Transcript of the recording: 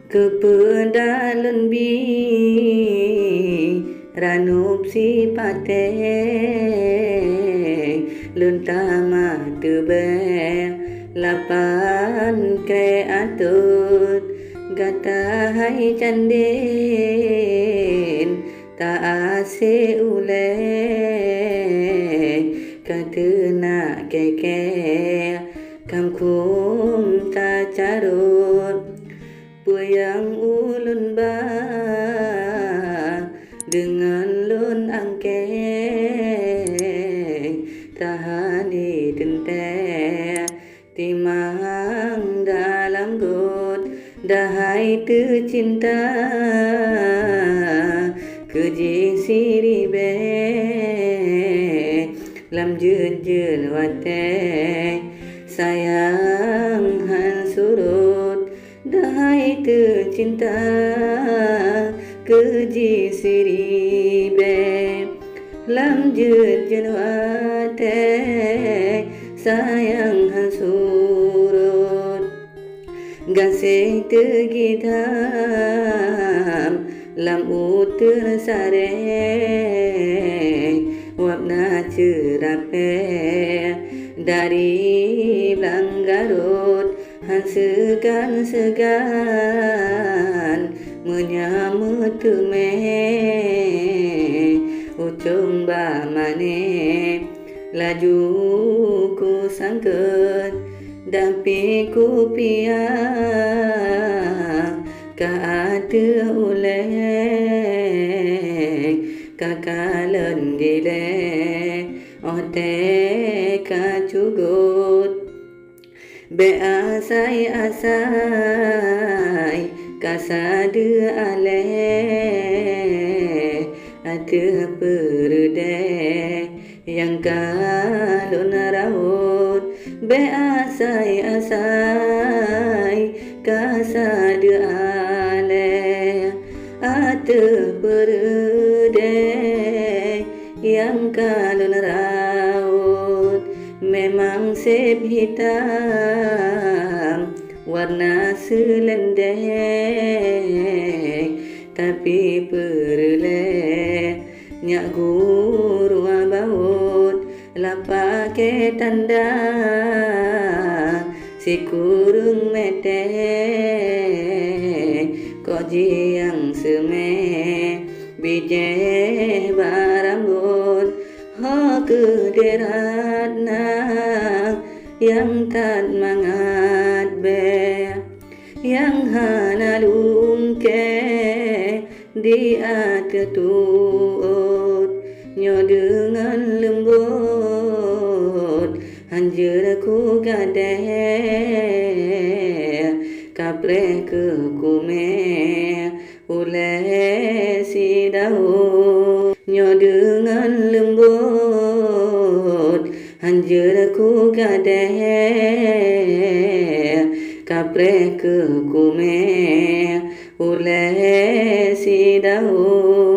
Kepedalun bi ranup sipate luntama tebe lapan kreatut gata hai candin ta ase ule katena keke kam kum ta carut puyang ulun ba dengan lun angke tahani dente timang dalam got dahai tu cinta keji siribe lam jun wate sayang han surut dahai tu cinta keji siribe lam jun wate sayang han surut gasing tegidam lam utur sare wapna cerape dari Belanggarut han segan menyambut tume ucung ba mane laju ku sangket dampi ku piang ka atu ulek kakalen dile ote ka cugut be asai kasadu ale atu perde yang kalun raut be asai kasadu ale atu perde yang kalun raut memang sep hitam warna selendang tapi perle nyak guru abaut lapake tanda si kurung mete koji yang seme bije barambut ho kederat na yang tak mangat be yang hanalungke di atutut nyo dengan lembut anjur ku gade kaple ke kume ule si daun nyo dengan lembut anjur ku gade kapre ke kume ule si daun